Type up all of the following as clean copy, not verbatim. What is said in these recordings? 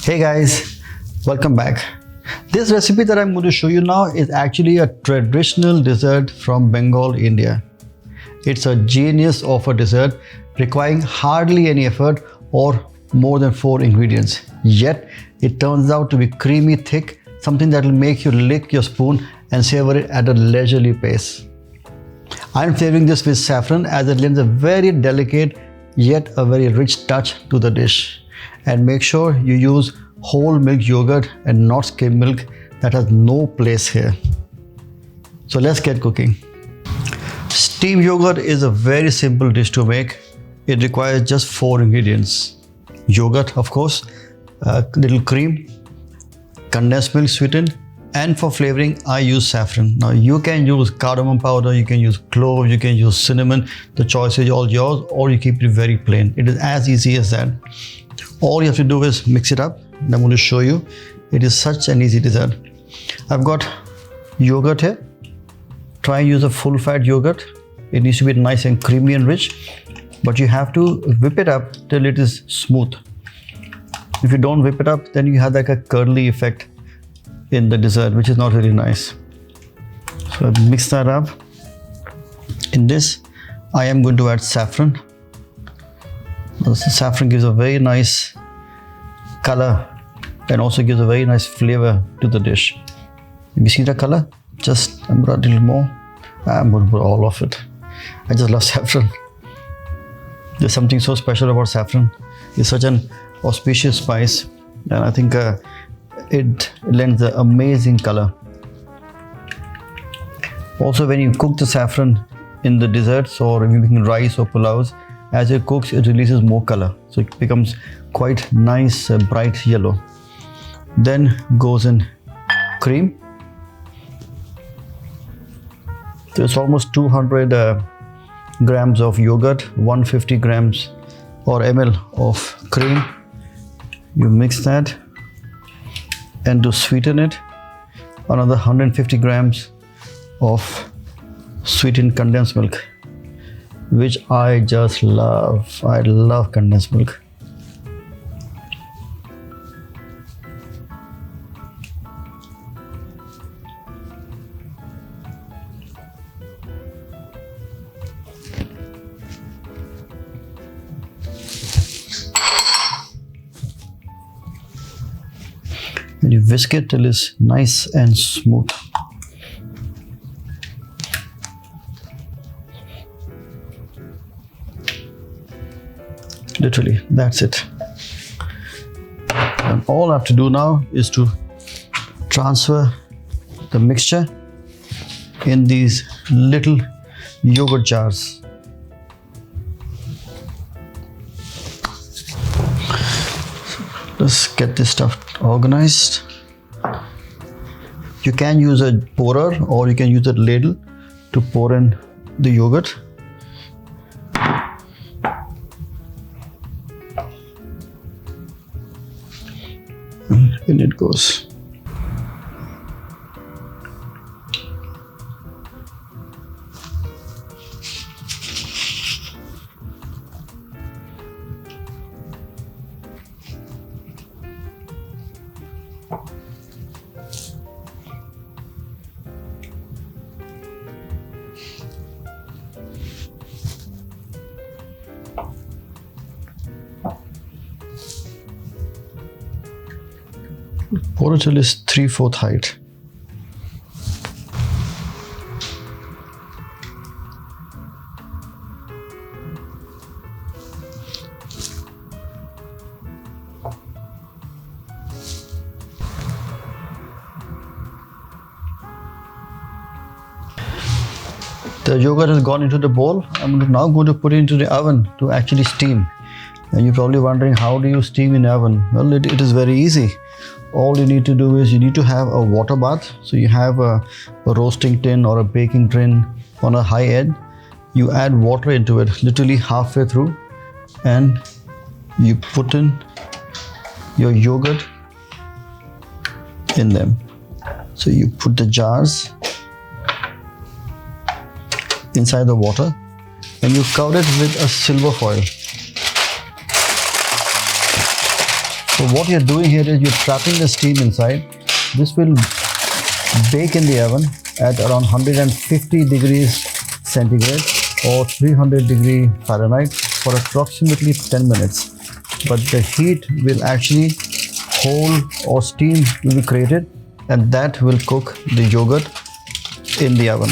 Hey guys, welcome back. This recipe that I'm going to show you now is actually a traditional dessert from Bengal, India. It's a genius of a dessert requiring hardly any effort or more than 4 ingredients. Yet it turns out to be creamy thick, something that will make you lick your spoon and savor it at a leisurely pace. I'm flavoring this with saffron as it lends a very delicate yet a very rich touch to the dish. And make sure you use whole milk yogurt and not skim milk. That has no place here. So let's get cooking. Steamed yogurt is a very simple dish to make. It requires just 4 ingredients. Yogurt, of course, a little cream, condensed milk sweetened, and for flavoring I use saffron. Now you can use cardamom powder, you can use cloves, you can use cinnamon. The choice is all yours, or you keep it very plain. It is as easy as that. All you have to do is mix it up, and I'm going to show you. It is such an easy dessert. I've got yogurt here. Try and use a full fat yogurt. It needs to be nice and creamy and rich, but you have to whip it up till it is smooth. If you don't whip it up, then you have like a curly effect in the dessert, which is not really nice. So I mix that up. In this, I am going to add saffron. The saffron gives a very nice color and also gives a very nice flavor to the dish. You see the color? I'm going to add a little more. I'm going to put all of it. I just love saffron. There's something so special about saffron. It's such an auspicious spice, and I think it lends an amazing color. Also, when you cook the saffron in the desserts or if you're making rice or pulaus, as it cooks, it releases more color, so it becomes quite nice, bright yellow. Then goes in cream. So it's almost 200 grams of yogurt, 150 grams or ml of cream. You mix that, and to sweeten it, another 150 grams of sweetened condensed milk, which I just love. I love condensed milk. And you whisk it till it's nice and smooth. Literally, that's it. And all I have to do now is to transfer the mixture in these little yogurt jars. Let's get this stuff organized. You can use a pourer or you can use a ladle to pour in the yogurt. In it goes. Pour it till it's 3/4 height. The yogurt has gone into the bowl. I'm now going to put it into the oven to actually steam. And you're probably wondering, how do you steam in the oven? Well, it is very easy. All you need to do is you need to have a water bath. So you have a roasting tin or a baking tin on a high edge. You add water into it literally halfway through, and you put in your yogurt in them. So you put the jars inside the water and you cover it with a silver foil. So what you're doing here is you're trapping the steam inside. This will bake in the oven at around 150 degrees centigrade or 300 degree Fahrenheit for approximately 10 minutes. But the heat will actually hold, or steam will be created, and that will cook the yogurt in the oven.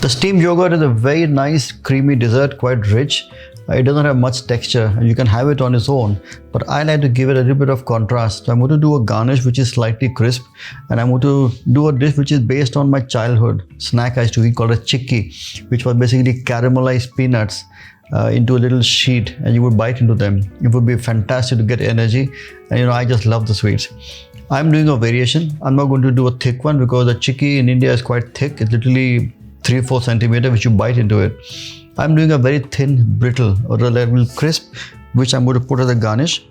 The steamed yogurt is a very nice creamy dessert, quite rich. It doesn't have much texture and you can have it on its own, but I like to give it a little bit of contrast. So I'm going to do a garnish which is slightly crisp, and I'm going to do a dish which is based on my childhood snack I used to eat called a chikki, which was basically caramelized peanuts into a little sheet, and you would bite into them. It would be fantastic to get energy, and I just love the sweets. I'm doing a variation. I'm not going to do a thick one because the chikki in India is quite thick. It's literally 3-4 centimeters which you bite into it. I'm doing a very thin, brittle or a little crisp, which I'm going to put as a garnish.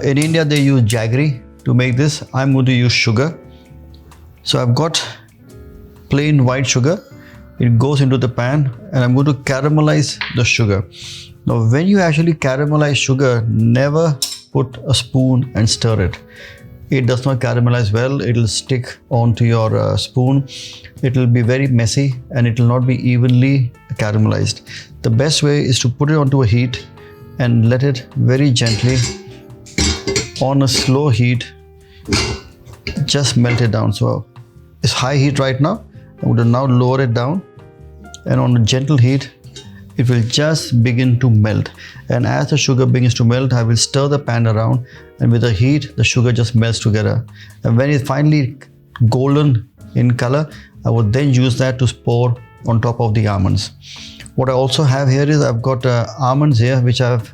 In India they use jaggery to make this. I'm going to use sugar. So I've got plain white sugar. It goes into the pan and I'm going to caramelize the sugar. Now when you actually caramelize sugar, never put a spoon and stir it. It does not caramelize well. It will stick onto your spoon. It will be very messy and it will not be evenly caramelized. The best way is to put it onto a heat and let it very gently on a slow heat just melt it down. So it's high heat right now. I'm going to now lower it down, and on a gentle heat it will just begin to melt. And as the sugar begins to melt, I will stir the pan around, and with the heat the sugar just melts together. And when it's finally golden in color, I will then use that to pour on top of the almonds. What I also have here is I've got almonds here, which I have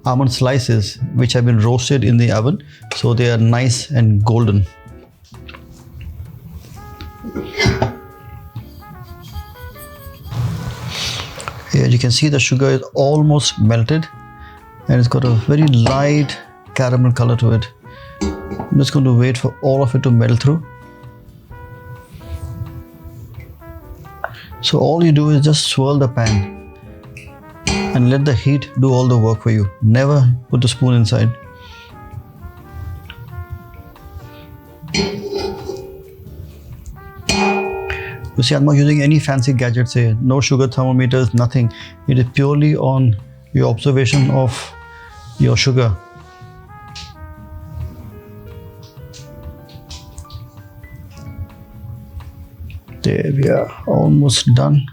almond slices which have been roasted in the oven, so they are nice and golden. Here you can see the sugar is almost melted and it's got a very light caramel color to it. I'm just going to wait for all of it to melt through. So all you do is just swirl the pan and let the heat do all the work for you. Never put the spoon inside. You see, I'm not using any fancy gadgets here. No sugar thermometers, nothing. It is purely on your observation of your sugar. There we are, almost done.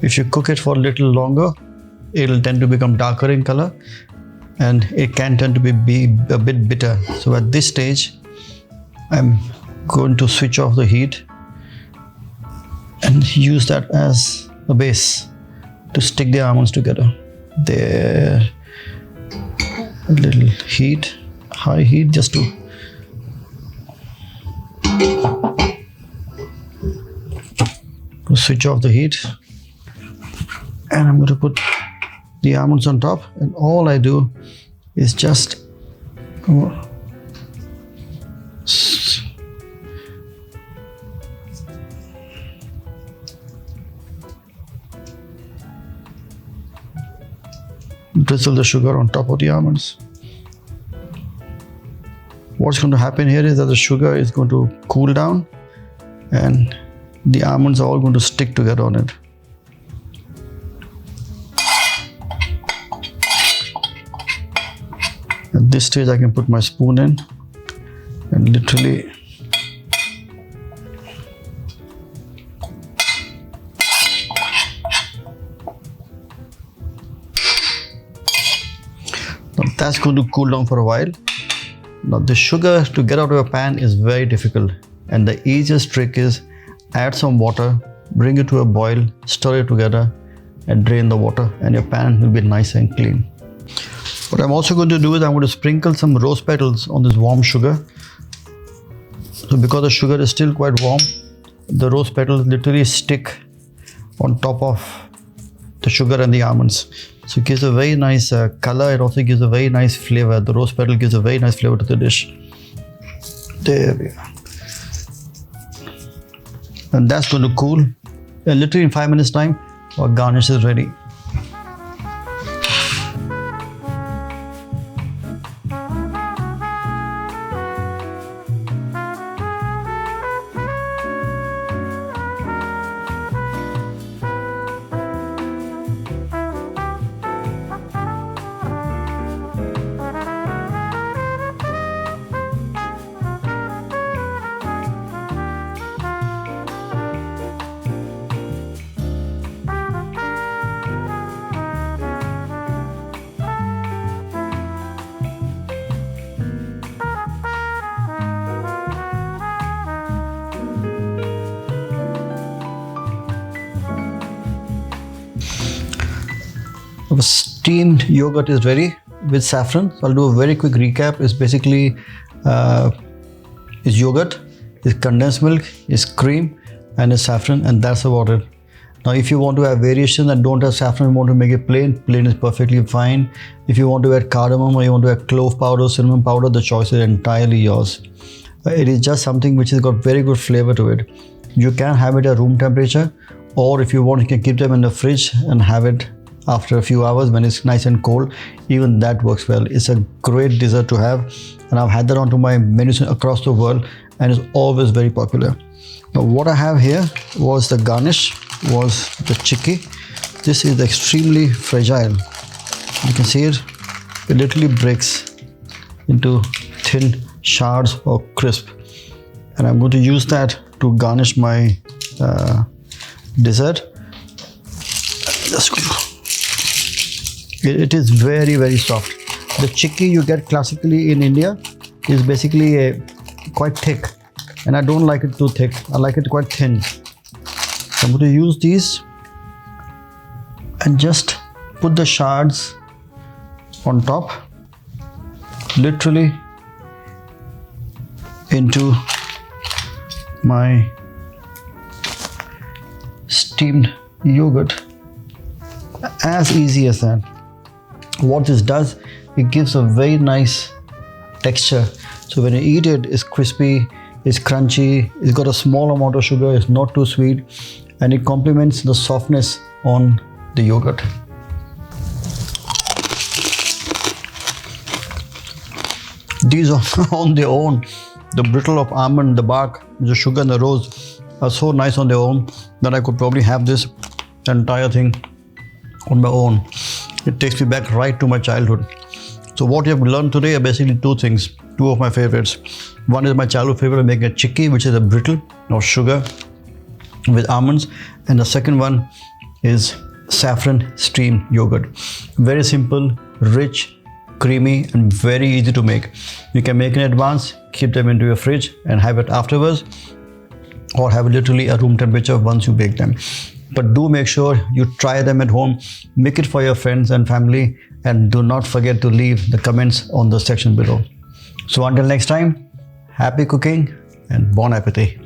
If you cook it for a little longer, it will tend to become darker in color and it can tend to be a bit bitter. So at this stage, I'm going to switch off the heat and use that as a base to stick the almonds together. There, a little heat, high heat, just to switch off the heat, and I'm going to put the almonds on top, and all I do is just drizzle the sugar on top of the almonds. What's going to happen here is that the sugar is going to cool down and the almonds are all going to stick together on it. At this stage I can put my spoon in and literally now that's going to cool down for a while. Now the sugar to get out of a pan is very difficult, and the easiest trick is add some water, bring it to a boil, stir it together and drain the water, and your pan will be nice and clean. What I'm also going to do is I'm going to sprinkle some rose petals on this warm sugar. So because the sugar is still quite warm, the rose petals literally stick on top of the sugar and the almonds. So it gives a very nice color. It also gives a very nice flavor. The rose petal gives a very nice flavor to the dish. There we are. And that's going to cool. And literally in 5 minutes time, our garnish is ready. Our steamed yogurt is ready with saffron. So I'll do a very quick recap. It's basically is yogurt, is condensed milk, is cream, and is saffron, and that's about it. Now, if you want to have variations and don't have saffron, you want to make it plain, plain is perfectly fine. If you want to add cardamom or you want to add clove powder, cinnamon powder, the choice is entirely yours. It is just something which has got very good flavor to it. You can have it at room temperature, or if you want, you can keep them in the fridge and have it after a few hours when it's nice and cold. Even that works well. It's a great dessert to have, and I've had that onto my menus across the world, and it's always very popular. Now, what I have here was the garnish, was the chicky. This is extremely fragile. You can see it. It literally breaks into thin shards or crisp, and I'm going to use that to garnish my dessert. It is very, very soft. The chicky you get classically in India is basically quite thick, and I don't like it too thick. I like it quite thin. So I'm going to use these and just put the shards on top, literally into my steamed yogurt. As easy as that. What this does, it gives a very nice texture. So when you eat it, it's crispy, it's crunchy, it's got a small amount of sugar, it's not too sweet, and it complements the softness on the yogurt. These are on their own, the brittle of almond, the bark, the sugar and the rose are so nice on their own that I could probably have this entire thing on my own. It takes me back right to my childhood. So what you have learned today are basically two things, two of my favorites. One is my childhood favorite of making a chicky, which is a brittle or sugar with almonds, and the second one is saffron steamed yogurt. Very simple, rich, creamy, and very easy to make. You can make in advance, keep them into your fridge and have it afterwards, or have it literally at room temperature once you bake them. But do make sure you try them at home, make it for your friends and family, and do not forget to leave the comments on the section below. So until next time, happy cooking and bon appetit.